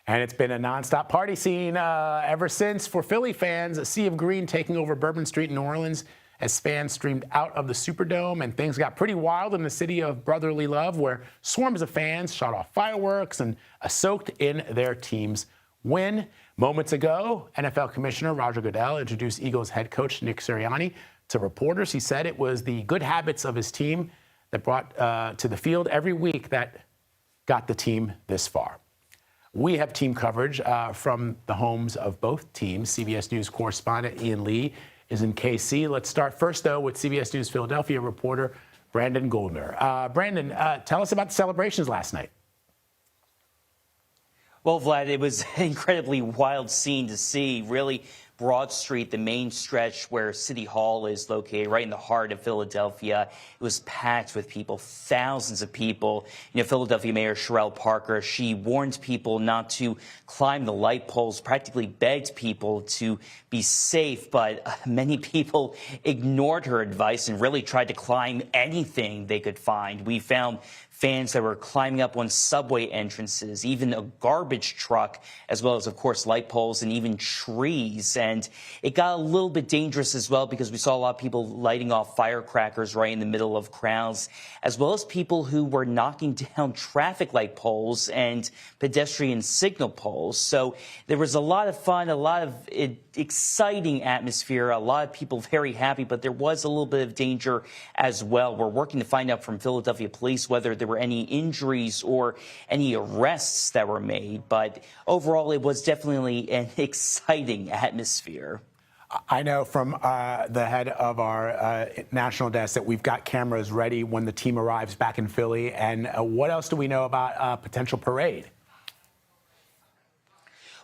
And it's been a nonstop party scene ever since for Philly fans. A sea of green taking over Bourbon Street in New Orleans as fans streamed out of the Superdome, and things got pretty wild in the city of brotherly love, where swarms of fans shot off fireworks and soaked in their team's win. Moments ago, NFL Commissioner Roger Goodell introduced Eagles head coach Nick Sirianni to reporters. He said it was the good habits of his team that brought to the field every week that got the team this far. We have team coverage from the homes of both teams. CBS News correspondent Ian Lee is in KC. Let's start first, though, with CBS News Philadelphia reporter Brandon Goldner. Brandon, tell us about the celebrations last night. Well, Vlad, it was an incredibly wild scene to see. Really, Broad Street, the main stretch where City Hall is located, right in the heart of Philadelphia. It was packed with people, thousands of people. Philadelphia Mayor Sherrell Parker, she warned people not to climb the light poles, practically begged people to be safe, but many people ignored her advice and really tried to climb anything they could find. We found fans that were climbing up on subway entrances, even a garbage truck, as well as, of course, light poles and even trees. And it got a little bit dangerous as well because we saw a lot of people lighting off firecrackers right in the middle of crowds, as well as people who were knocking down traffic light poles and pedestrian signal poles. So there was a lot of fun, a lot of exciting atmosphere, a lot of people very happy, but there was a little bit of danger as well. We're working to find out from Philadelphia police whether there were any injuries or any arrests that were made. But overall, it was definitely an exciting atmosphere. I know from the head of our national desk that we've got cameras ready when the team arrives back in Philly. And what else do we know about a potential parade?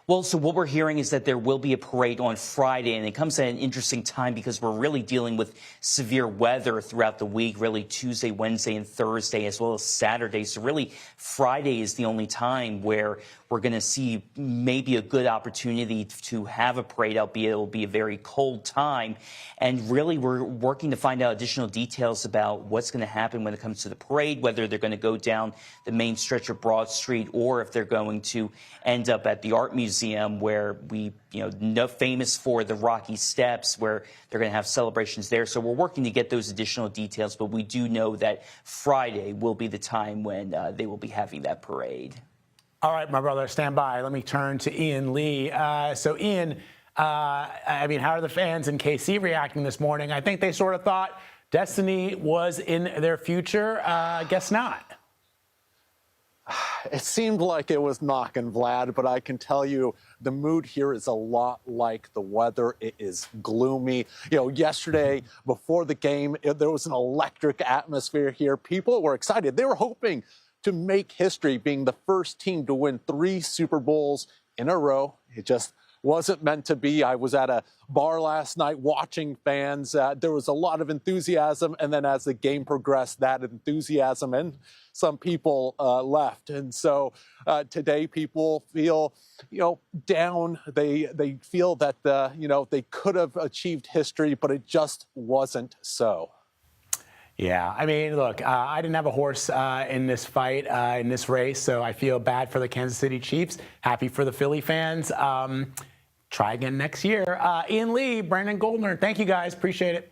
Well, so what we're hearing is that there will be a parade on Friday, and it comes at an interesting time because we're really dealing with severe weather throughout the week, really Tuesday, Wednesday, and Thursday, as well as Saturday. So really, Friday is the only time where we're going to see maybe a good opportunity to have a parade, albeit it will be a very cold time. And really, we're working to find out additional details about what's going to happen when it comes to the parade, whether they're going to go down the main stretch of Broad Street or if they're going to end up at the Art Museum, where we, know famous for the Rocky Steps, where they're going to have celebrations there. So we're working to get those additional details, but we do know that Friday will be the time when they will be having that parade. All right, my brother, stand by. Let me turn to Ian Lee. So, Ian, how are the fans in KC reacting this morning? I think they sort of thought destiny was in their future. Guess not. It seemed like it was knocking, Vlad, but I can tell you the mood here is a lot like the weather. It is gloomy. Yesterday before the game, there was an electric atmosphere here. People were excited. They were hoping to make history, being the first team to win 3 Super Bowls in a row. It just wasn't meant to be. I was at a bar last night watching fans. There was a lot of enthusiasm, and then as the game progressed, that enthusiasm and some people left. And so today people feel, down. They feel that, they could have achieved history, but it just wasn't so. Yeah, look, I didn't have a horse in this fight, in this race, so I feel bad for the Kansas City Chiefs. Happy for the Philly fans. Try again next year. Ian Lee, Brandon Goldner, thank you guys. Appreciate it.